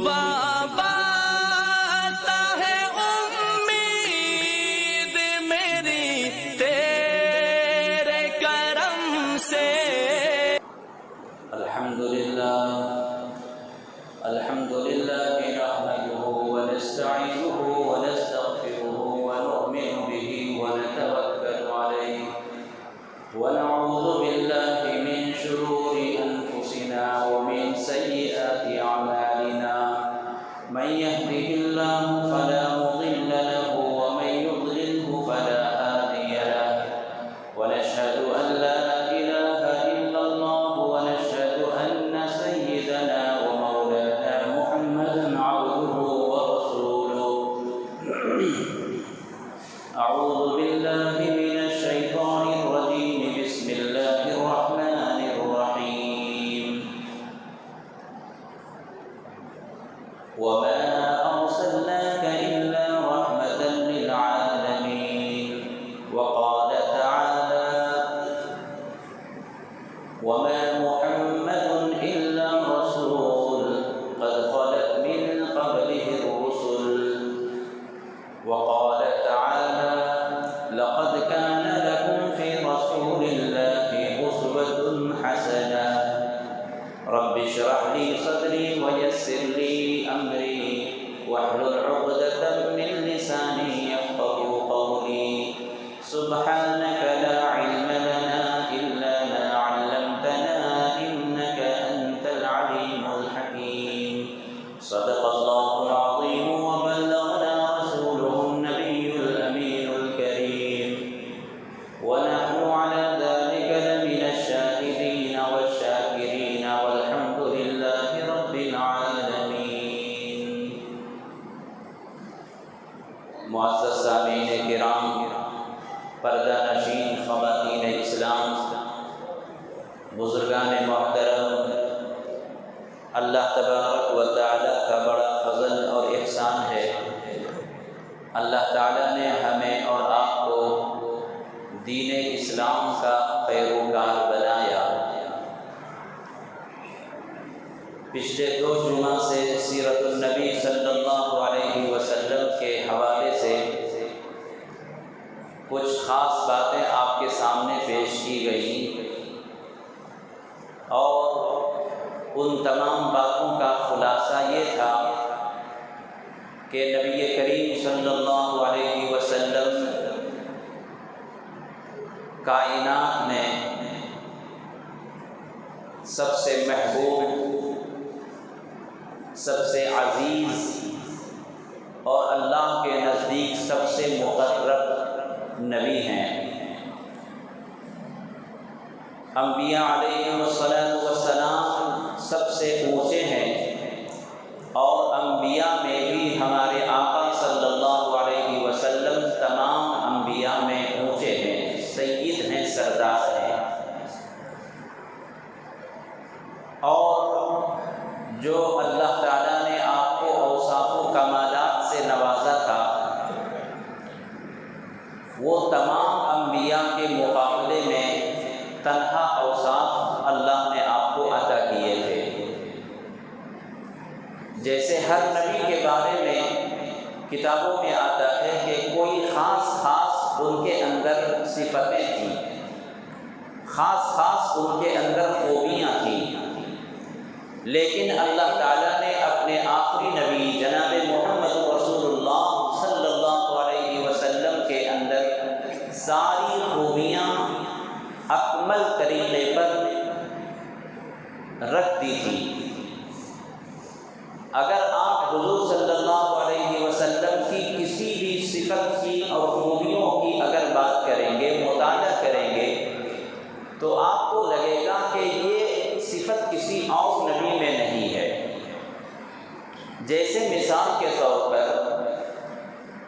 وابستہ ہے امید میری تیرے کرم سے۔ الحمدللہ نحمده ونستعینه ونستغفره ونؤمن به ونتوکل علیہ ونعوذ باللہ من شرور انفسنا ومن سیئات اعمالنا من يهده الله فلا مضل له ومن يضلله فلا هادي له ونشهد ان لا اله الا الله ونشهد ان سيدنا ومولانا محمدا عبده ورسوله اعوذ بالله من الشيطان الرجيم بسم الله الرحمن الرحيم وما أرسلناك إلا رحمة للعالمين وقال تعالى وما محمد إلا رسول قد خلت من قبله الرسل وقال تعالى لقد كان لكم في رسول الله أسوة حسنة رب اشرح لي صدري ويسر لي أمري واحلل عقدة من لساني يفقهوا قولي سبحانك لا علم لنا إلا ما علمتنا إنك أنت العليم الحكيم صدق الله العظيم وبلغنا رسوله النبي الأمين الكريم ونحن على ذلك لمن الشاهدين والشاكرين والحمد لله رب العالمين۔ معزز سامعین کرام، پردہ نشین خواتین اسلام، بزرگان محترم، اللہ تبارک و تعالیٰ کا بڑا فضل اور احسان ہے۔ اللہ تعالیٰ نے ہمیں اور آپ کو دین اسلام کا پیروکار بنایا۔ پچھلے 2 جمعہ سے سیرت النبی صلی اللہ علیہ وسلم کے حوالے سے کچھ خاص باتیں آپ کے سامنے پیش کی گئیں، اور ان تمام باتوں کا خلاصہ یہ تھا کہ نبی کریم صلی اللہ علیہ وسلم کائنات میں سب سے محبوب، سب سے عزیز اور اللہ کے نزدیک سب سے مقرب نبی ہیں۔ انبیاء علیہم السلام سب سے اونچے ہیں، اور انبیاء میں بھی ہمارے آقا صلی اللہ علیہ وسلم تمام انبیاء میں اونچے ہیں، سید ہیں، سردار ہیں۔ اور جو اللہ تعالیٰ نے آپ کو اوصاف و کمالات سے نوازا تھا، وہ تمام انبیاء کے مقابلے میں تنہا اوصاف اللہ نے آپ کو عطا کیے تھے۔ جیسے ہر نبی کے بارے میں کتابوں میں آتا ہے کہ کوئی خاص ان کے اندر صفتیں تھیں، خاص ان کے اندر خوبیاں تھیں، لیکن اللہ تعالیٰ نے اپنے آخری نبی جناب محمد رسول اللہ صلی اللہ علیہ وسلم کے اندر ساری خوبیاں اکمل طریقے پر رکھ دی تھی۔ اگر آپ حضور صلی اللہ علیہ وسلم کی کسی بھی صفت کی اور خوبیوں کی اگر بات کریں گے، مطالعہ کریں گے، تو آپ کو لگے گا کہ یہ صفت کسی اور نبی میں نہیں ہے۔ جیسے مثال کے طور پر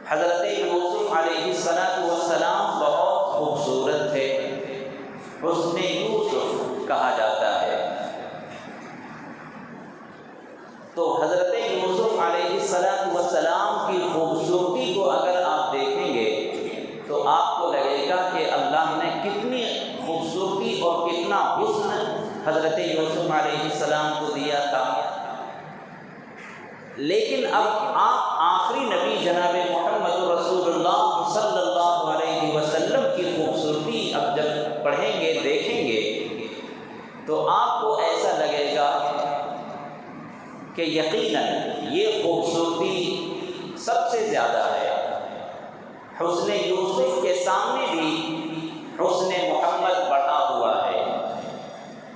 حضرت یوسف علیہ السلام بہت خوبصورت تھے، حسن یوسف کہا جاتا ہے۔ تو حضرت یوسف علیہ السلام کی خوبصورتی کو اگر آپ دیکھیں گے تو آپ کو لگے گا کہ اللہ نے کتنی خوبصورتی اور کتنا حسن حضرت یوسف علیہ السلام کو دیا تھا۔ لیکن اب آپ آخری نبی جناب محمد رسول اللہ صلی اللہ علیہ وسلم کی خوبصورتی اب جب پڑھیں گے دیکھیں گے تو آپ کو ایسا لگے گا کہ یقیناً یہ خوبصورتی سب سے زیادہ ہے۔ حسن یوسف کے سامنے بھی حسن محمد بڑھا ہوا ہے،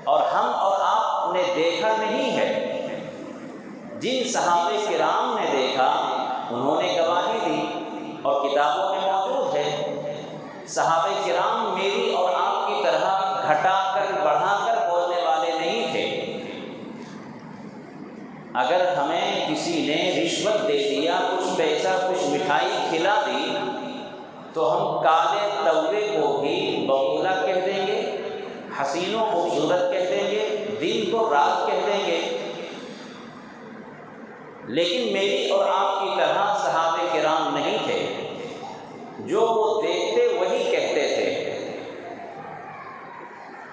اور ہم اور آپ نے دیکھا نہیں ہے، جن صحابہ کرام نے دیکھا انہوں نے گواہی دی اور کتابوں میں موجود ہے۔ صحابہ کرام میری اور آپ کی طرح گھٹا کر بڑھا کر بولنے والے نہیں تھے۔ اگر ہمیں کسی نے رشوت دے دیا، کچھ پیسہ کچھ مٹھائی کھلا دی، تو ہم کالے تورے کو بھی بغولہ کہہ دیں گے، حسین و خوبصورت کہہ دیں گے، دن کو رات کہہ دیں گے۔ لیکن میری اور آپ کی طرح صحابہ کرام نہیں تھے، جو وہ دیکھتے وہی کہتے تھے۔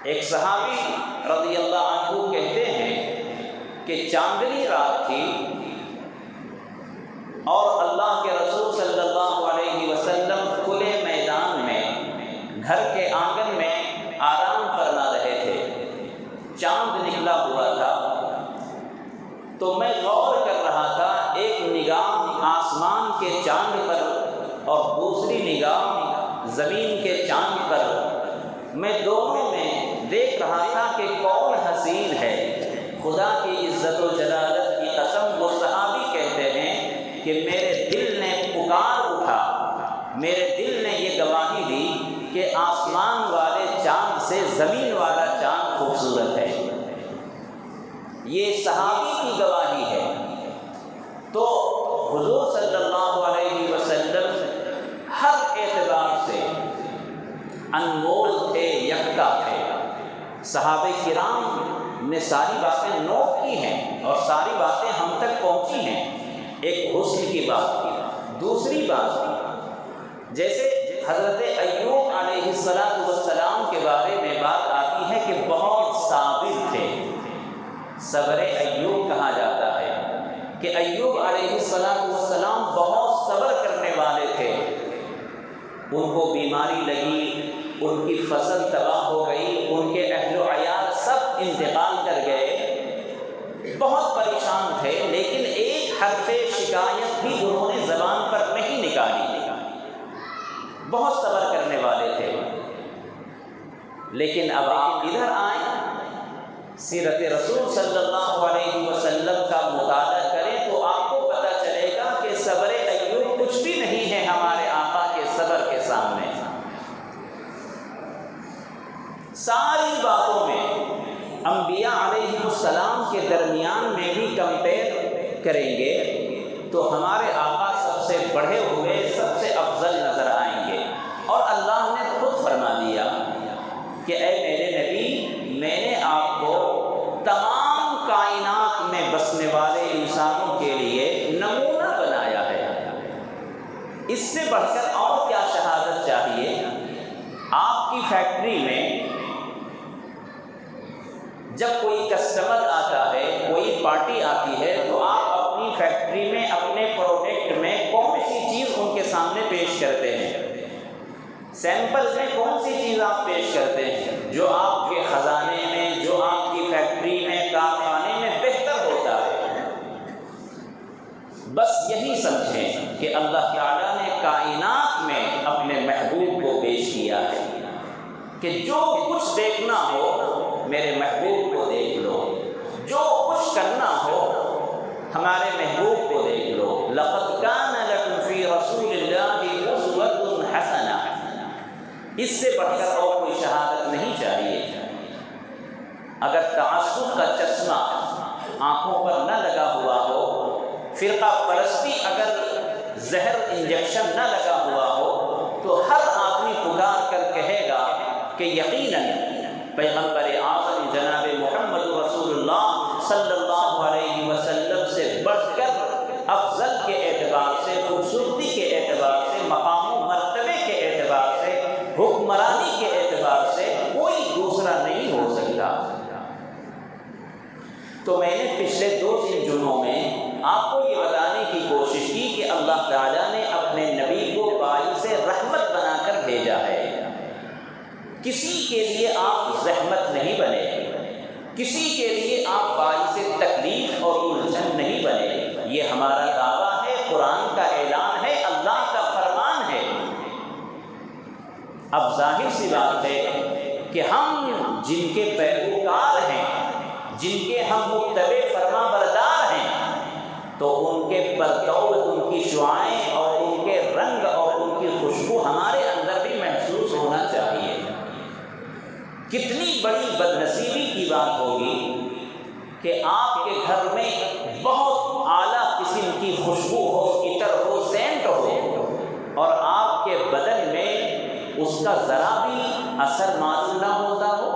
ایک صحابی رضی اللہ عنہ کہتے ہیں کہ چاندنی رات تھی اور اللہ کے رسول صلی اللہ علیہ وسلم کھلے میدان میں گھر کے آنگن میں آرام فرما رہے تھے، چاند نکلا ہوا تھا، تو میں غور کر رہا تھا، ایک نگاہ آسمان کے چاند پر اور دوسری نگاہ زمین کے چاند پر، میں دونوں میں دیکھ رہا تھا کہ کون حسین ہے۔ خدا کی عزت و جلالت کی قسم، وہ صحابی کہتے ہیں کہ میرے دل نے پکار اٹھا، میرے دل نے یہ گواہی دی کہ آسمان والے چاند سے زمین والا چاند خوبصورت ہے۔ یہ صحابی کی گواہی ہے۔ تو حضور صلی اللہ علیہ وسلم ہر اعتبار سے انمول تھے، یکتا تھے۔ صحابہ کرام نے ساری باتیں نوٹ کی ہیں اور ساری باتیں ہم تک پہنچی ہیں۔ ایک حسن کی بات کی۔ دوسری بات، جیسے حضرت ایوب علیہ السلام کے بارے میں بات آتی ہے کہ بہت صابر تھے، صبر ایوب کہا جاتا ہے کہ ایوب علیہ السلام بہت صبر کرنے والے تھے۔ ان کو بیماری لگی، ان کی فصل تباہ ہو گئی، ان کے اہل و عیال سب انتقال کر گئے، بہت پریشان تھے، لیکن ایک حرف شکایت بھی انہوں نے زبان پر نہیں نکالی۔ بہت صبر کرنے والے تھے۔ لیکن اب آپ ادھر آئیں، سیرت رسول صلی اللہ علیہ وسلم کا مطالعہ کریں تو آپ کو پتہ چلے گا کہ صبر ایوب کچھ بھی نہیں ہے ہمارے آقا کے صبر کے سامنے۔ ساری باتوں میں انبیاء علیہ السلام کے درمیان میں بھی کمپیئر کریں گے تو ہمارے آقا سب سے بڑھے ہوئے، سب سے افضل نظر آئیں گے۔ اور اللہ نے خود فرما دیا کہ اے میرے نبی، میں نے آپ کو تمام کائنات میں بسنے والے انسانوں کے لیے نمونہ بنایا ہے۔ اس سے بڑھ کر اور کیا شہادت چاہیے؟ آپ کی فیکٹری میں جب کوئی کسٹمر آتا ہے، کوئی پارٹی آتی ہے، تو آپ اپنی فیکٹری میں اپنے پروڈکٹ میں کون سی چیز ان کے سامنے پیش کرتے ہیں؟ سیمپل میں کون سی چیز آپ پیش کرتے ہیں جو آپ کے خزانے میں، جو آپ کی فیکٹری میں، کارخانے میں بہتر ہوتا ہے؟ بس یہی سمجھیں کہ اللہ تعالیٰ نے کائنات میں اپنے محبوب کو پیش کیا ہے کہ جو کچھ دیکھنا ہو میرے محبوب کو دیکھ لو، جو کچھ کرنا ہو ہمارے محبوب کو دیکھ لو۔ لقد کان لکم فی رسول اللہ اسوۃ حسنہ۔ اس سے بڑھ کر اور کوئی شہادت نہیں چاہیے۔ اگر تعصب کا چشمہ آنکھوں پر نہ لگا ہوا ہو، فرقہ پرستی اگر زہر انجیکشن نہ لگا ہوا ہو، تو ہر آدمی پکار کر کہے گا کہ یقیناً پیغمبر اعظم جناب محمد رسول اللہ صلی اللہ علیہ وسلم سے بڑھ کر افضل کے اعتبار سے، خوبصورتی کے اعتبار سے، مقام و مرتبے کے اعتبار سے، حکمرانی کے اعتبار سے کوئی دوسرا نہیں ہو سکتا۔ تو میں نے پچھلے 2-3 جمعوں میں آپ کو یہ ظاہر سی بات ہے کہ ہم جن کے پیروکار ہیں، جن کے ہم متبع فرما بردار ہیں، تو ان کے پرتو، ان کی شعائیں اور ان کے رنگ اور ان کی خوشبو ہمارے اندر بھی محسوس ہونا چاہیے۔ کتنی بڑی بدنصیبی کی بات ہوگی کہ آپ کے گھر میں بہت اعلیٰ قسم کی خوشبو ہو، عطر ہو، سینٹ ہو، اور آپ کے بدن میں اس کا ذرا بھی اثر معلوم نہ ہوتا ہو۔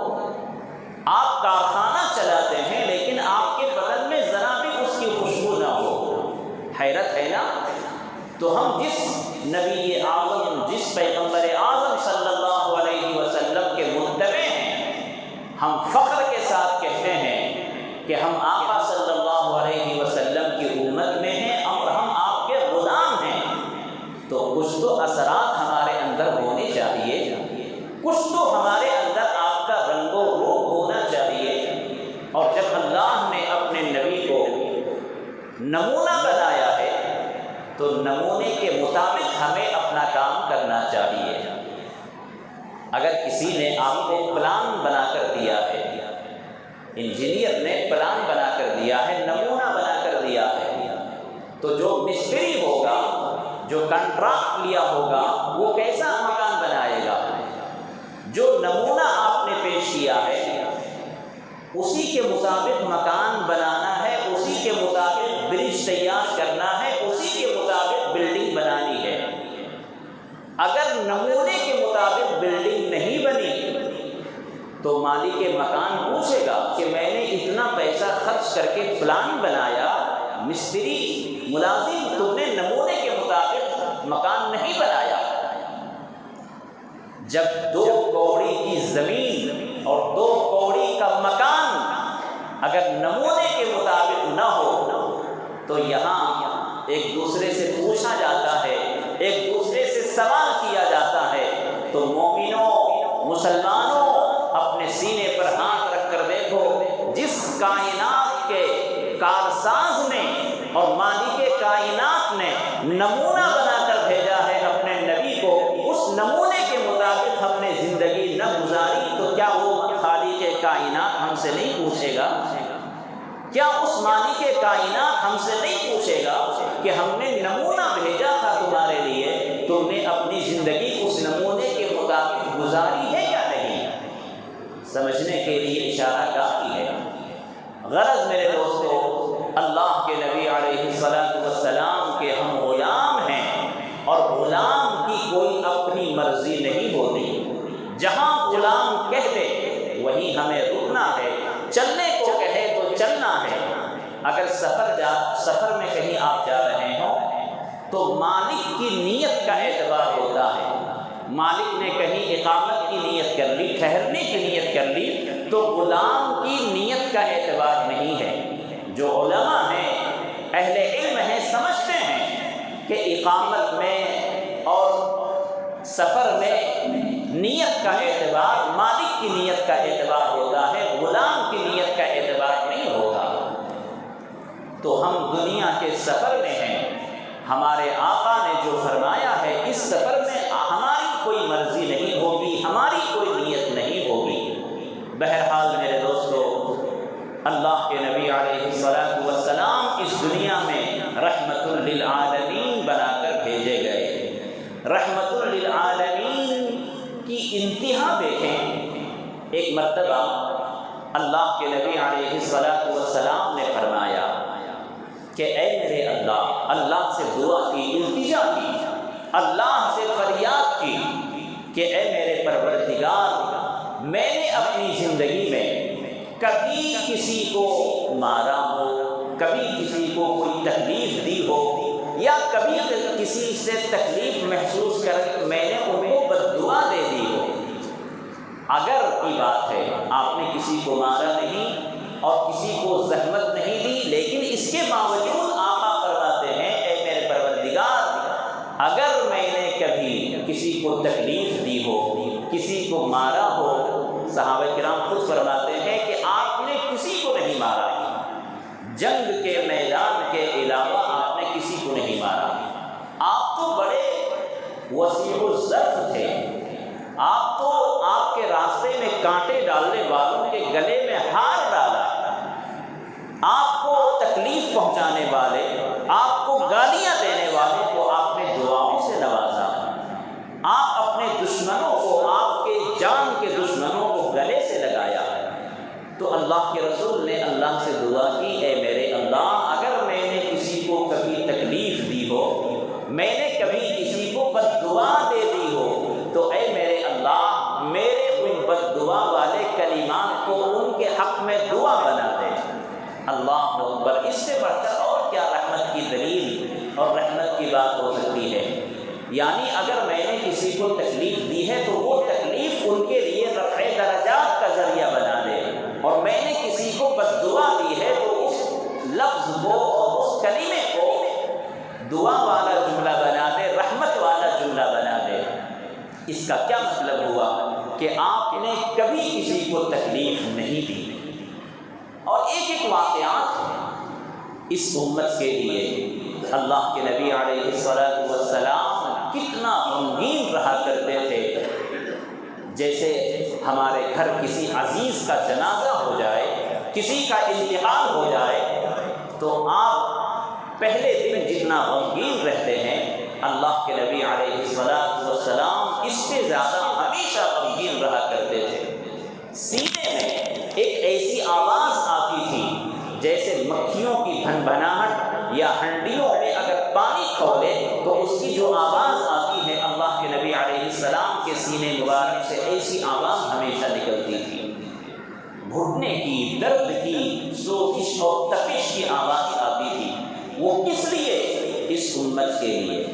آپ کارخانہ چلاتے ہیں لیکن آپ کے بدن میں ذرا بھی اس کی خوشبو نہ ہو۔ حیرت ہے نا؟ تو ہم جس نبی اعظم، جس پیغمبر اعظم صلی اللہ علیہ وسلم کے متبع ہیں، ہم فخر کے ساتھ کہتے ہیں کہ ہم آقا صلی اللہ علیہ وسلم کی امت میں ہیں اور ہم آپ کے غلام ہیں، تو کچھ تو اثرات ہمارے اندر ہونے چاہیے، کچھ تو ہمارے اندر آپ کا رنگ و روپ ہونا چاہیے۔ اور جب اللہ نے اپنے نبی کو نمونہ بنایا ہے تو نمونے کے مطابق ہمیں اپنا کام کرنا چاہیے۔ اگر کسی نے آپ کو پلان بنا کر دیا ہے، انجینئر نے پلان بنا کر دیا ہے، نمونہ بنا کر دیا ہے، تو جو مستری ہوگا، جو کنٹریکٹ لیا ہوگا، وہ کیسا مکان بنائے گا؟ جو نمونہ آپ نے پیش کیا ہے اسی کے مطابق مکان بنانا ہے، اسی کے مطابق برج تیار کرنا ہے، اسی کے مطابق بلڈنگ بنانی ہے۔ اگر نمونے کے مطابق بلڈنگ نہیں بنی تو مالک مکان پوچھے گا کہ میں نے اتنا پیسہ خرچ کر کے پلان بنایا، مستری ملازم تم نے نمونے کے مطابق مکان نہیں بنایا۔ جب 2 کوڑی کی زمین اور 2 کوڑی کا مکان اگر نمونے کے مطابق نہ ہو تو یہاں ایک دوسرے سے پوچھا جاتا ہے، ایک دوسرے سے سوال کیا جاتا ہے۔ تو مومنوں، مسلمانوں، اپنے سینے پر ہاتھ رکھ کر دیکھو، جس کائنات کے کارساز نے اور مالک کائنات نے نمونہ بنا کر بھیجا ہے اپنے نبی کو، اس نمونے کے مطابق ہم نے زندگی نہ گزاری تو کیا وہ خالق کائنات ہم سے نہیں پوچھے گا؟ کیا اس مالک کائنات ہم سے نہیں پوچھے گا کہ ہم نے نمونہ بھیجا تھا تمہارے لیے، تم نے اپنی زندگی اس نمونے کے مطابق گزاری ہے یا نہیں؟ سمجھنے کے لیے اشارہ کافی ہے۔ غرض میرے دوستو، اللہ کے نبی علیہ السلام کے ہم غلام ہیں، اور غلام کی کوئی اپنی مرضی نہیں ہوتی۔ جہاں غلام کہہ دے وہیں ہمیں رکنا ہے، چلنے کو کہے تو چلنا ہے۔ اگر سفر میں کہیں آپ جا رہے ہوں تو مالک کی نیت کا اعتبار ہوتا ہے۔ مالک نے کہیں اقامت کی نیت کر لی، ٹھہرنے کی نیت کر لی، تو غلام کی نیت کا اعتبار نہیں ہے۔ جو علماء ہیں، اہل علم ہیں، سمجھتے ہیں کہ اقامت میں اور سفر میں نیت کا اعتبار مالک کی نیت کا اعتبار ہوتا ہے، غلام کی نیت کا اعتبار نہیں ہوتا۔ تو ہم دنیا کے سفر میں ہیں، ہمارے آقا نے جو فرمایا ہے اس سفر میں ہماری کوئی مرضی نہیں ہوگی، ہماری کوئی نیت نہیں ہوگی۔ بہرحال میرے دوستو، اللہ کے نبی علیہ السلام اس دنیا میں رحمت للعالمین بنا کر بھیجے گئے۔ رحمت للعالمین کی انتہا دیکھیں۔ ایک مرتبہ اللہ کے نبی علیہ السلام نے فرمایا کہ اے میرے اللہ سے دعا کی، التجا کی، اللہ سے فریاد کی کہ اے میرے پروردگار، میں نے اپنی زندگی میں کبھی کسی کو مارا ہو، کبھی کسی کو کوئی تکلیف دی ہو، یا کبھی کسی سے تکلیف محسوس کر میں نے ان کو بددعا دے دی ہو۔ اگر کی بات ہے آپ نے کسی کو مارا نہیں اور کسی کو زحمت نہیں دی، لیکن اس کے باوجود آقا فرماتے ہیں اے میرے پروردگار، اگر میں نے کبھی کسی کو تکلیف دی ہو، کسی کو مارا ہو، صحابہ کرام خود فرماتے ہیں کہ آپ نے کسی کو نہیں مارا، جنگ کے میدان کے علاوہ آپ نے کسی کو نہیں مارا۔ آپ تو بڑے وسیع الظرف تھے، آپ تو راستے میں کانٹے ڈالنے والوں کے گلے میں ہار ڈالا، آپ کو تکلیف پہنچانے والے، آپ کو گالیاں دینے والے کو آپ نے دعاؤں سے نوازا، آپ اپنے دشمنوں کو، آپ کے جان کے دشمنوں کو گلے سے لگایا۔ تو اللہ کے رسول نے اللہ سے دعا کی، اے میرے اللہ، اگر میں نے کسی کو کبھی تکلیف دی ہو، میں نے کبھی کسی کو بد دعا دے دی ہو، تو اے میرے اللہ، میرے ان بد دعا والے کلمات کو ان کے حق میں دعا بنا دے۔ اللہ اکبر! اس سے بڑھ کر اور کیا رحمت کی دلیل اور رحمت کی بات ہو سکتی ہے؟ یعنی اگر میں نے کسی کو تکلیف دی ہے تو وہ تکلیف ان کے لیے رفع درجات کا ذریعہ بنا دے، اور میں نے کسی کو بد دعا دی ہے تو اس لفظ کو اور اس کلمے کو دعا والا جملہ بنا دے، رحمت والا جملہ بنا دے۔ اس کا کیا مطلب ہوا کہ آپ نے کبھی کسی کو تکلیف نہیں دی۔ اور ایک ایک واقعات ہیں اس امت کے لیے۔ اللہ کے نبی علیہ السلام کتنا غمگین رہا کرتے تھے۔ جیسے ہمارے گھر کسی عزیز کا جنازہ ہو جائے، کسی کا انتقال ہو جائے، تو آپ پہلے دن جتنا غمگین رہتے ہیں، اللہ کے نبی علیہ السلام اس سے زیادہ ہمیشہ غمگین رہا کرتے تھے۔ سینے میں ایک ایسی آواز آتی تھی جیسے مکھیوں کی بھنبھناہٹ، یا ہنڈیوں میں اگر پانی کھولے تو اس کی جو آواز آتی ہے، اللہ کے نبی علیہ السلام کے سینے مبارک سے ایسی آواز ہمیشہ نکلتی تھی۔ گھٹنے کی، درد کی، سوزش اور تپش کی آواز آتی تھی۔ وہ کس لیے؟ اس امت کے لیے۔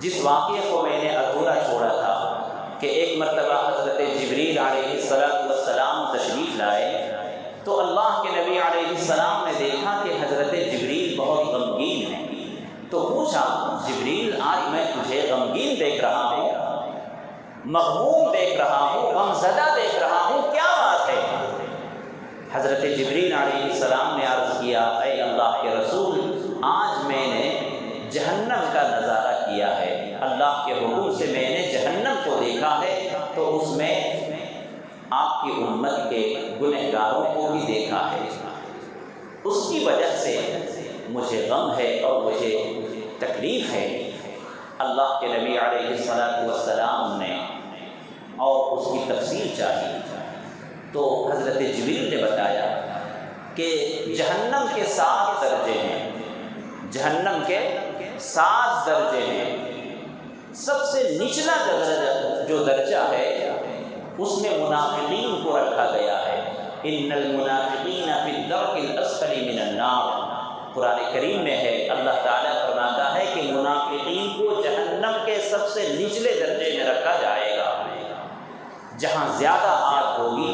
جس واقعے کو میں نے ادھورا چھوڑا تھا کہ ایک مرتبہ حضرت جبریل علیہ السلام تشریف لائے، تو اللہ کے نبی علیہ السلام نے دیکھا کہ حضرت جبریل بہت غمگین ہیں، تو پوچھا، جبریل آج میں تجھے غمگین دیکھ رہا ہوں، مغموم دیکھ رہا ہوں، غمزدہ دیکھ رہا ہوں، کیا بات ہے؟ حضرت جبریل علیہ السلام نے عرض کیا، اے اللہ کے رسول، آج میں نے جہنم کا نظارہ کیا ہے، اللہ کے حکم سے میں نے جہنم کو دیکھا ہے، تو اس میں آپ کی امت کے گنہگاروں کو بھی دیکھا ہے، اس کی وجہ سے مجھے غم ہے اور مجھے تکلیف ہے۔ اللہ کے نبی علیہ السلام نے اور اس کی تفصیل چاہی، تو حضرت جبریل نے بتایا کہ جہنم کے 7 درجے ہیں، جہنم کے 7 درجے ہیں۔ سب سے نچلا جو درجہ ہے اس میں منافقین کو رکھا گیا ہے۔ ان المنافقین فی الدرک الاسفل من النار، قرآن کریم میں ہے، اللہ تعالیٰ فرماتا ہے کہ منافقین کو جہنم کے سب سے نچلے درجے میں رکھا جائے گا، جہاں زیادہ آگ ہوگی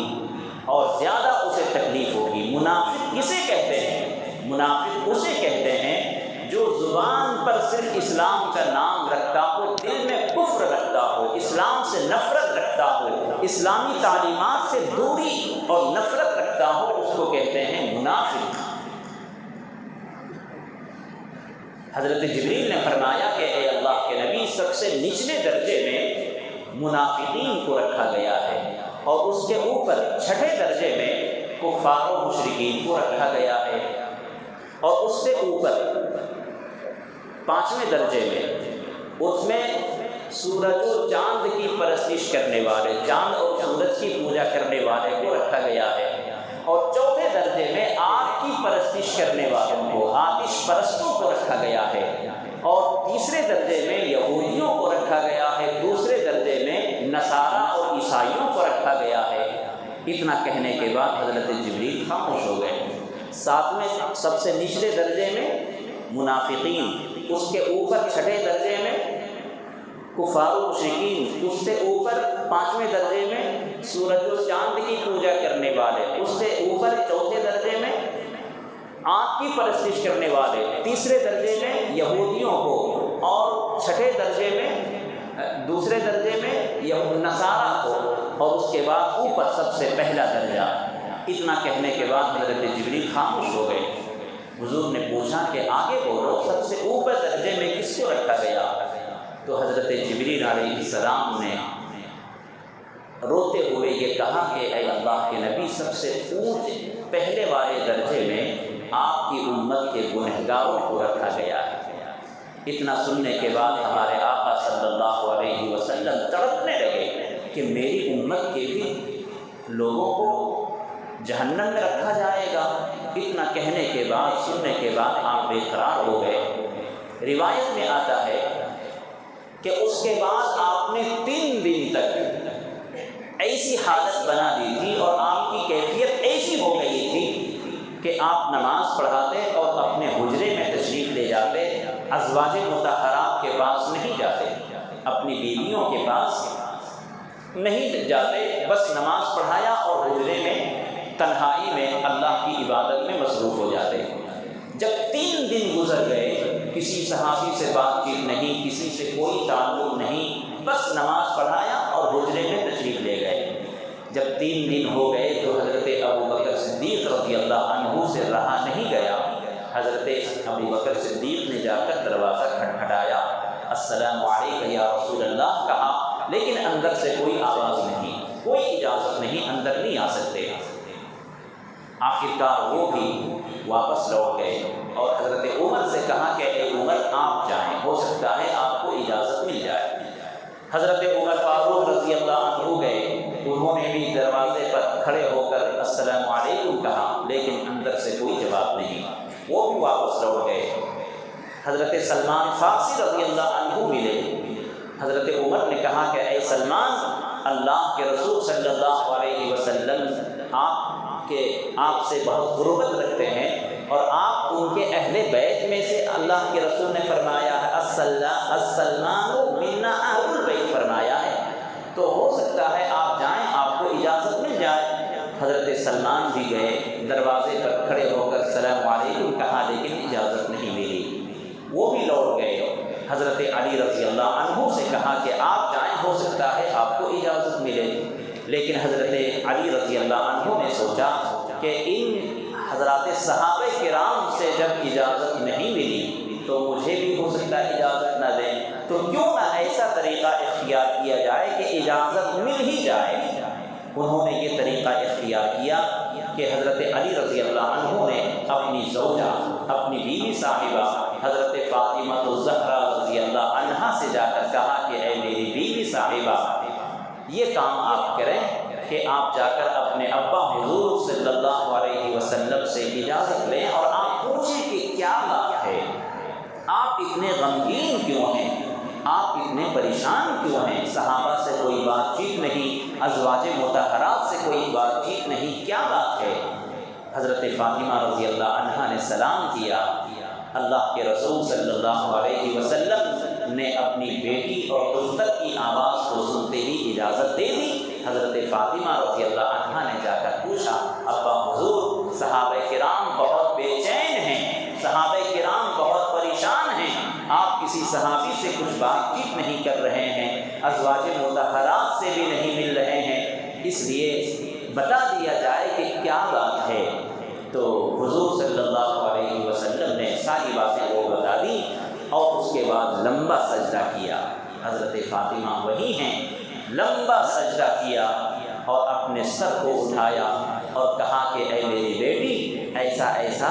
اور زیادہ اسے تکلیف ہوگی۔ منافق کسے کہتے ہیں؟ منافق اسے کہتے ہیں جو زبان پر صرف اسلام کا نام رکھتا ہو، دل میں کفر رکھتا ہو، اسلام سے نفرت رکھتا ہو، اسلامی تعلیمات سے دوری اور نفرت رکھتا ہو، اس کو کہتے ہیں منافق۔ حضرت جبریل نے فرمایا کہ اے اللہ کے نبی، سب سے نچلے درجے میں منافقین کو رکھا گیا ہے، اور اس کے اوپر 6 درجے میں کفار و مشرکین کو رکھا گیا ہے، اور اس سے اوپر 5ویں درجے میں اس میں سورج و چاند کی پرستش کرنے والے، چاند اور سورج کی پوجا کرنے والے کو رکھا گیا ہے، اور 4تھے درجے میں آگ کی پرستش کرنے والوں کو، آتش پرستوں کو رکھا گیا ہے، اور تیسرے درجے میں یہودیوں کو رکھا گیا ہے، دوسرے درجے میں نصارہ اور عیسائیوں کو رکھا گیا ہے۔ اتنا کہنے کے بعد حضرت جبریل خاموش ہو گئے۔ 7ویں سب سے نچلے درجے میں منافقین، اس کے اوپر 6 درجے میں کفار و مشرکین، اس سے اوپر 5ویں درجے میں سورج و چاند کی پوجا کرنے والے، اس سے اوپر 4تھے درجے میں آگ کی پرستش کرنے والے، تیسرے درجے میں یہودیوں کو، اور 6 درجے میں دوسرے درجے میں نصارہ کو، اور اس کے بعد اوپر سب سے پہلا درجہ۔ اتنا کہنے کے بعد حضرت جبریل خاموش ہو گئے۔ حضور نے پوچھا کہ آگے بولو، سب سے اوپر درجے میں کس کو رکھا گیا؟ تو حضرت جبریل علیہ السلام نے روتے ہوئے یہ کہا کہ اے اللہ کے نبی، سب سے اونچے پہلے والے درجے میں آپ کی امت کے گنہگاروں کو رکھا گیا ہے۔ اتنا سننے کے بعد ہمارے آقا صلی اللہ علیہ وسلم تڑپنے لگے کہ میری امت کے بھی لوگوں کو جہنم میں رکھا جائے گا۔ اتنا کہنے کے بعد، سننے کے بعد آپ بے قرار ہو گئے۔ روایت میں آتا ہے کہ اس کے بعد آپ نے 3 دن تک ایسی حالت بنا دی تھی اور آپ کی کیفیت ایسی ہو گئی تھی کہ آپ نماز پڑھاتے اور اپنے حجرے میں تشریف لے جاتے، ازواج مطہرات کے پاس نہیں جاتے، اپنی بیویوں کے پاس نہیں جاتے، بس نماز پڑھایا اور حجرے میں تنہائی میں اللہ کی عبادت میں مصروف ہو جاتے۔ جب 3 دن گزر گئے، کسی صحابی سے بات چیت نہیں، کسی سے کوئی تعلق نہیں، بس نماز پڑھایا اور حجرے میں تشریف لے گئے۔ جب 3 دن ہو گئے تو حضرت ابو بکر صدیق رضی اللہ عنہ سے رہا نہیں گیا۔ حضرت ابو بکر صدیق نے جا کر دروازہ کھٹکھٹایا، السلام علیکم یا رسول اللہ کہا، لیکن اندر سے کوئی آواز نہیں، کوئی اجازت نہیں، اندر نہیں آ سکتے۔ آخرکار وہ بھی واپس لوٹ گئے اور حضرت عمر سے کہا کہ اے عمر آپ جائیں، ہو سکتا ہے آپ کو اجازت مل جائے۔ حضرت عمر فاروق رضی اللہ عنہ گئے، انہوں نے بھی دروازے پر کھڑے ہو کر السلام علیکم کہا، لیکن اندر سے کوئی جواب نہیں، وہ بھی واپس لوٹ گئے۔ حضرت سلمان فارسی رضی اللہ عنہ ملے۔ حضرت عمر نے کہا کہ اے سلمان، اللہ کے رسول صلی اللہ علیہ وسلم آپ سے بہت قربت رکھتے ہیں اور آپ ان کے اہل بیت میں سے، اللہ کے رسول نے فرمایا ہے السلمان منا اہل البیت فرمایا ہے، تو ہو سکتا ہے آپ جائیں، آپ کو اجازت مل جائے۔ حضرت سلمان بھی گئے، دروازے پر کھڑے ہو کر السلام علیکم کہا، لیکن اجازت نہیں ملی، وہ بھی لوٹ گئے۔ حضرت علی رضی اللہ عنہ سے کہا کہ آپ جائیں، ہو سکتا ہے آپ کو اجازت ملے، لیکن حضرت علی رضی اللہ عنہ نے سوچا کہ ان حضرات صحابہ کرام سے جب اجازت نہیں ملی تو مجھے بھی ہو سکتا ہے اجازت نہ دیں، تو کیوں نہ ایسا طریقہ اختیار کیا جائے کہ اجازت مل ہی جائے۔ انہوں نے یہ طریقہ اختیار کیا کہ حضرت علی رضی اللہ عنہ نے اپنی زوجہ، اپنی بیوی صاحبہ حضرت فاطمہ الزہرا رضی اللہ عنہا سے جا کر کہا کہ اے میری بیوی صاحبہ، یہ کام آپ کریں کہ آپ جا کر اپنے ابا حضور صلی اللہ علیہ وسلم سے اجازت لیں اور آپ پوچھیں کہ کیا بات ہے، آپ اتنے غمگین کیوں ہیں، آپ اتنے پریشان کیوں ہیں، صحابہ سے کوئی بات چیت نہیں، ازواج مطہرات سے کوئی بات چیت نہیں، کیا بات ہے؟ حضرت فاطمہ رضی اللہ عنہا نے سلام کیا۔ اللہ کے رسول صلی اللہ علیہ وسلم نے اپنی بیٹی اور دختر کی آواز کو سنتے ہی اجازت دے دی۔ حضرت فاطمہ رضی اللہ عنہا نے جا کر پوچھا، ابا حضور، صحابہ کرام بہت بے چین ہیں، صحابہ کرام بہت پریشان ہیں، آپ کسی صحابی سے کچھ بات چیت نہیں کر رہے ہیں، ازواج مطہرات سے بھی نہیں مل رہے ہیں، اس لیے بتا دیا جائے کہ کیا بات ہے۔ تو حضور صلی اللہ علیہ وسلم نے ساری باتیں وہ بتا دی اور اس کے بعد لمبا سجدہ کیا۔ حضرت فاطمہ وہی ہیں، لمبا سجدہ کیا اور اپنے سر کو اٹھایا اور کہا کہ اے میری بیٹی، ایسا ایسا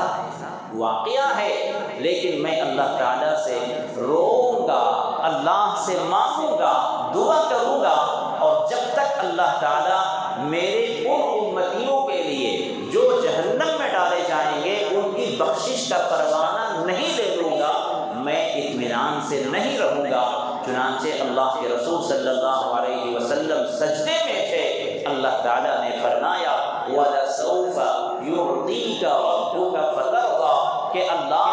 واقعہ ہے، لیکن میں اللہ تعالیٰ سے روؤں گا، اللہ سے مانگوں گا، دعا کروں گا، اور جب تک اللہ تعالیٰ میرے ان امتیوں کے لیے جو جہنم میں ڈالے جائیں گے ان کی بخشش کا پروانہ نہیں دے دوں گا، میں اطمینان سے نہیں رہوں گا۔ چنانچہ اللہ کے رسول صلی اللہ علیہ وسلم سجدے میں تھے، اللہ تعالیٰ نے فرمایا وَلَسَوْفَ يُعْطِيكَ رَبُّكَ فَتَرْضَىٰ، کہ اللہ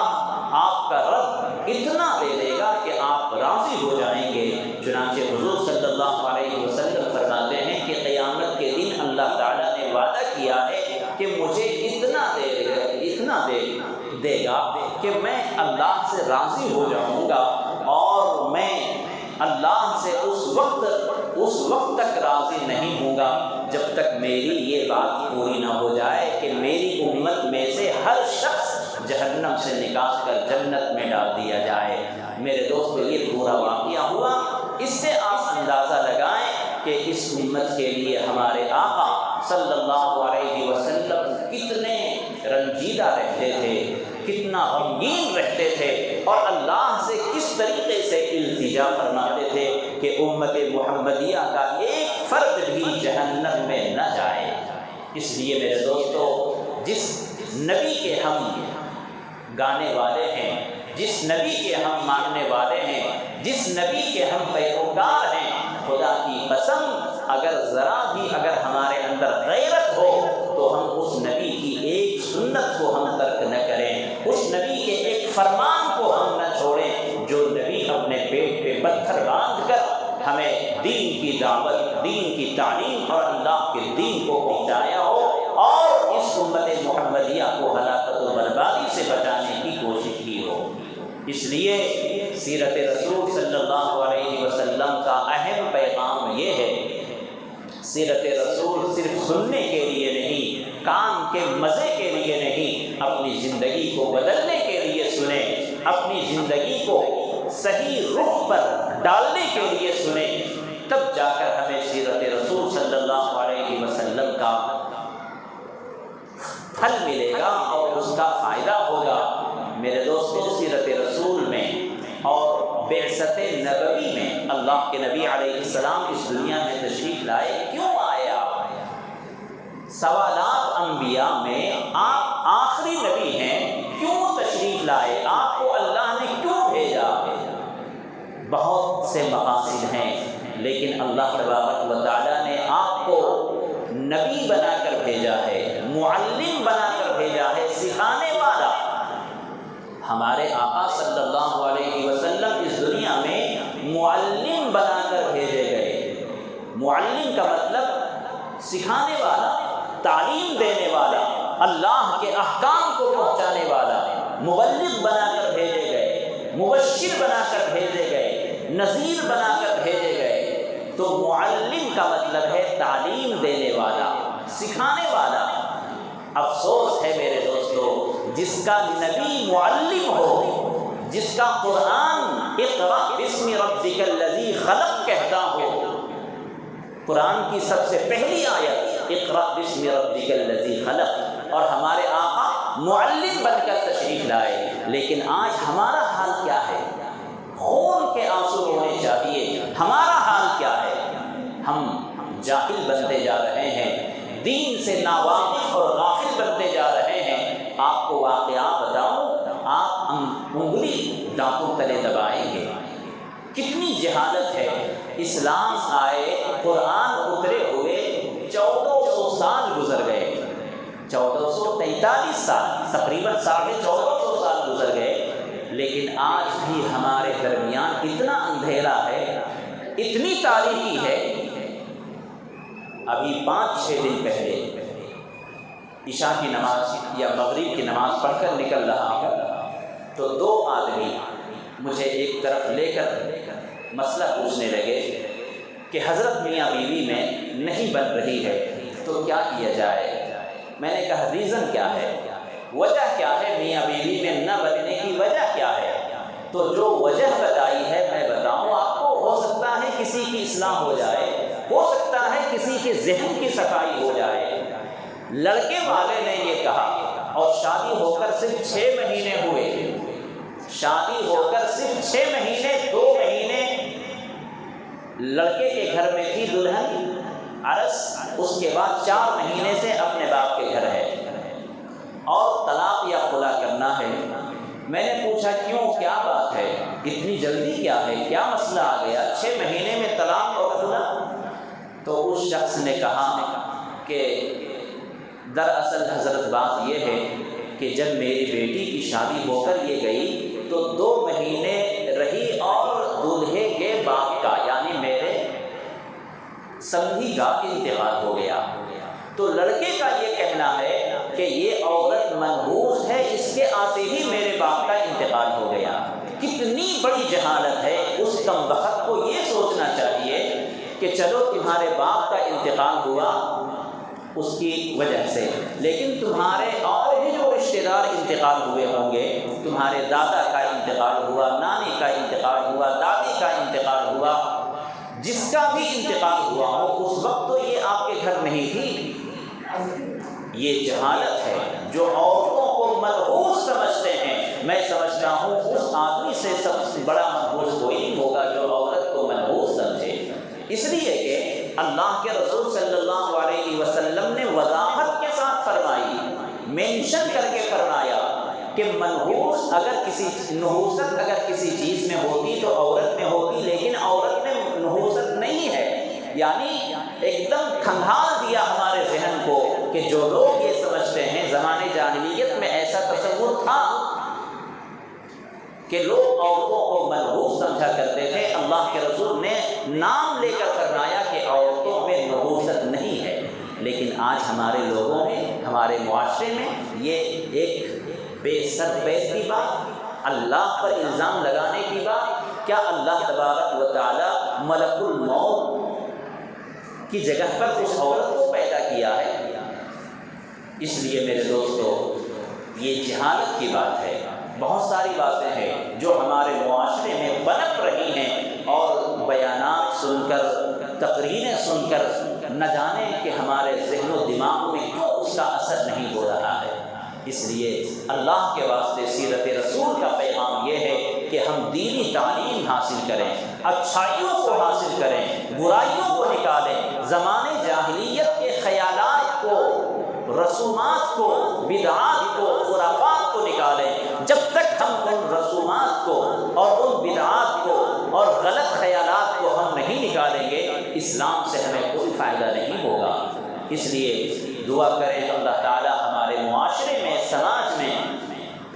آپ کا رب اتنا دے دے گا کہ آپ راضی ہو جائیں گے۔ چنانچہ حضور صلی اللہ علیہ وسلم فرماتے ہیں کہ قیامت کے دن اللہ تعالیٰ نے وعدہ کیا ہے کہ مجھے اتنا دے گا کہ میں اللہ سے راضی ہو جاؤں گا، اور میں اللہ سے اس وقت تک راضی نہیں ہوں گا جب تک میری یہ بات پوری نہ ہو جائے کہ میری امت میں سے ہر شخص جہنم سے نکال کر جنت میں ڈال دیا جائے۔ میرے دوستو، یہ پورا واقعہ ہوا اس سے آپ اندازہ لگائیں کہ اس امت کے لیے ہمارے آقا صلی اللہ علیہ وسلم کتنے رنجیدہ رہتے تھے، کتنا غمگین رہتے تھے، اور اللہ سے کس طریقے سے التجا فرماتے تھے کہ امت محمدیہ کا ایک فرد بھی جہنم میں نہ جائے۔ اس لیے میرے دوستو، جس نبی کے ہم گانے والے ہیں، جس نبی کے ہم ماننے والے ہیں، جس نبی کے ہم پیروکار ہیں، خدا کی قسم اگر ذرا بھی اگر ہمارے اندر غیرت ہو تو ہم اس نبی کی ایک سنت کو ہم ترک نہ کریں، اس نبی کے ایک فرمان کو ہم نہ چھوڑیں جو نبی اپنے پیٹ پہ پتھر باندھ کر ہمیں دین کی دعوت، دین کی تعلیم اور اللہ کے دین کو پہنچایا ہو اور اس امت محمدیہ کو ہلاکت و بربادی سے بچانے کی کوشش کی ہو۔ اس لیے سیرت رسول صلی اللہ علیہ وسلم کا اہم پیغام یہ ہے، سیرت رسول صرف سننے کے لیے نہیں، کام کے مزے کے لیے نہیں، اپنی زندگی کو بدلنے کے لیے سنیں، اپنی زندگی کو صحیح رخ پر ڈالنے کے لیے سنیں، تب جا کر ہمیں سیرت رسول صلی اللہ علیہ وسلم کا پھل ملے گا اور اس کا فائدہ ہوگا۔ میرے دوستو، سیرت رسول میں اور بعثت نبوی میں اللہ کے نبی علیہ السلام اس دنیا میں تشریف لائے، کیوں آئے آپ؟ سوالات انبیاء میں آپ آخری نبی ہیں، کیوں تشریف لائے؟ آپ کو اللہ نے کیوں بھیجا؟ بہت سے مقاصد ہیں، لیکن اللہ تبارک و تعالیٰ نے آپ کو نبی بنا کر بھیجا ہے، معلم بنا کر بھیجا ہے، سکھانے والا۔ ہمارے آقا صلی اللہ علیہ وسلم اس دنیا میں معلم بنا کر بھیجے گئے۔ معلم کا مطلب سکھانے والا، تعلیم دینے والا، اللہ کے احکام کو پہنچانے والا۔ مبلغ بنا کر بھیجے گئے، مبشر بنا کر بھیجے گئے، نذیر بنا کر بھیجے گئے۔ تو معلم کا مطلب ہے تعلیم دینے والا، سکھانے والا۔ افسوس ہے میرے دوستو، جس کا نبی معلم ہو، جس کا قرآن اقرأ بسم ربک الذی خلق کہتا ہو، قرآن کی سب سے پہلی آیت اقرأ بسم ربک الذی خلق، اور ہمارے آقا معلم بن کر تشریف لائے، لیکن آج ہمارا حال کیا ہے؟ خون کے آنسو ہونے چاہیے۔ ہمارا حال کیا ہے؟ ہم جاہل بنتے جا رہے ہیں، دین سے ناواقف اور غافل بنتے جا رہے ہیں۔ آپ کو واقعات بتاؤں، آپ انگلی دانتوں تلے دبائیں گے۔ کتنی جہالت ہے۔ اسلام آئے، قرآن اترے ہوئے 1400 سال گزر گئے، 1443 سال، تقریباً 1450 سال گزر گئے، لیکن آج بھی ہمارے درمیان اتنا اندھیرا ہے، اتنی تاریکی ہے۔ ابھی 5-6 دن پہلے عشاء کی نماز یا مغرب کی نماز پڑھ کر نکل رہا ہوں تو 2 آدمی مجھے ایک طرف لے کر مسئلہ پوچھنے لگے کہ حضرت میاں بیوی میں نہیں بن رہی ہے تو کیا کیا جائے؟ میں نے کہا ریزن کیا ہے، وجہ کیا ہے میاں بیوی میں نہ بننے کی وجہ کیا ہے؟ تو جو وجہ بتائی ہے میں بتاؤں آپ کو، ہو سکتا ہے کسی کی اصلاح ہو جائے، ہو سکتا ہے کسی کے ذہن کی صفائی ہو جائے۔ لڑکے والے نے یہ کہا، اور شادی ہو کر صرف 6 مہینے ہوئے، شادی ہو کر صرف 6 مہینے، 2 مہینے لڑکے کے گھر میں تھی دلہن عرس، اس کے بعد 4 مہینے سے اپنے باپ کے گھر ہے اور طلاق یا خلا کرنا ہے۔ میں نے پوچھا کیوں، کیا بات ہے، اتنی جلدی کیا ہے، کیا مسئلہ آ گیا، 6 مہینے میں طلاق اور خلا؟ تو اس شخص نے کہا کہ دراصل حضرت بات یہ ہے کہ جب میری بیٹی کی شادی ہو کر یہ گئی تو 2 مہینے رہی اور دولہے کے باپ کا یعنی میرے سمدھی کا انتقال ہو گیا۔ تو لڑکے کا یہ کہنا ہے کہ یہ عورت منحوس ہے، اس کے آتے ہی میرے باپ کا انتقال ہو گیا۔ کتنی بڑی جہالت ہے۔ اس کم بخت کو یہ سوچنا چاہیے کہ چلو تمہارے باپ کا انتقال ہوا اس کی وجہ سے، لیکن تمہارے اور بھی جو رشتہ دار انتقال ہوئے ہوں گے، تمہارے دادا کا انتقال ہوا، نانی کا انتقال ہوا، دادی کا انتقال ہوا، جس کا بھی انتقال ہوا ہو اس وقت تو یہ آپ کے گھر نہیں تھی۔ یہ جہالت ہے۔ جو عورتوں کو منحوس سمجھتے ہیں، میں سمجھتا ہوں اس آدمی سے سب سے بڑا منحوس کوئی نہیں ہوگا جو عورت کو منحوس سمجھے، اس لیے کہ اللہ کے رسول صلی اللہ علیہ وسلم نے وضاحت کے ساتھ فرمائی، مینشن کر کے فرمایا کہ نحوست اگر کسی چیز میں ہوتی تو عورت میں ہوتی، لیکن عورت میں نحوست نہیں ہے۔ یعنی ایک دم کھنگال دیا ہمارے ذہن کو کہ جو لوگ یہ سمجھتے ہیں، زمانے جاہلیت میں ایسا تصور تھا کہ لوگ عورتوں کو منحوس سمجھا کرتے تھے۔ اللہ کے رسول نے نام لے کر فرمایا کہ عورتوں میں نحوست نہیں ہے، لیکن آج ہمارے لوگوں میں، ہمارے معاشرے میں یہ ایک بے سر پیش کی بات، اللہ پر الزام لگانے کی بات۔ کیا اللہ تبارک و تعالی ملک الموت کی جگہ پر اس عورت کو پیدا کیا ہے؟ اس لیے میرے دوستو یہ جہالت کی بات ہے۔ بہت ساری باتیں ہیں جو ہمارے معاشرے میں پنپ رہی ہیں، اور بیانات سن کر، تقریریں سن کر نہ جانے کہ ہمارے ذہن و دماغ میں کیوں اس کا اثر نہیں ہو رہا ہے۔ اس لیے اللہ کے واسطے سیرت رسول کا پیغام یہ ہے کہ ہم دینی تعلیم حاصل کریں، اچھائیوں کو حاصل کریں، برائیوں کو نکالیں، زمانے جاہلیت کے خیالات کو، رسومات کو، بدعات کو، خرافات کو نکالیں۔ جب تک ہم ان رسومات کو اور ان بدعات کو اور غلط خیالات کو ہم نہیں نکالیں گے، اسلام سے ہمیں کوئی فائدہ نہیں ہوگا۔ اس لیے دعا کریں اللہ تعالی ہمارے معاشرے میں، سماج میں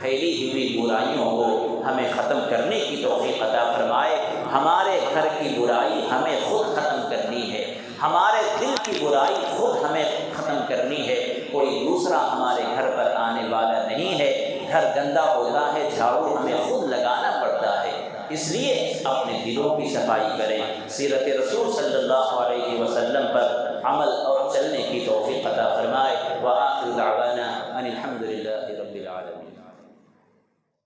پھیلی ہوئی برائیوں کو ہمیں ختم کرنے کی توفیق عطا فرمائے۔ ہمارے گھر کی برائی ہمیں خود ختم کرنی ہے، ہمارے دل کی برائی خود ہمیں ختم کرنی ہے، کوئی دوسرا ہمارے گھر پر آنے والا نہیں ہے۔ گھر گندا ہوتا ہے، جھاڑو ہمیں خود لگانا پڑتا ہے۔ اس لیے اپنے دلوں کی صفائی کریں، سیرت رسول صلی اللہ علیہ وسلم پر عمل اور چلنے کی توفیق عطا فرمائے۔ وآخر دعوانا ان الحمد للہ رب العالمین۔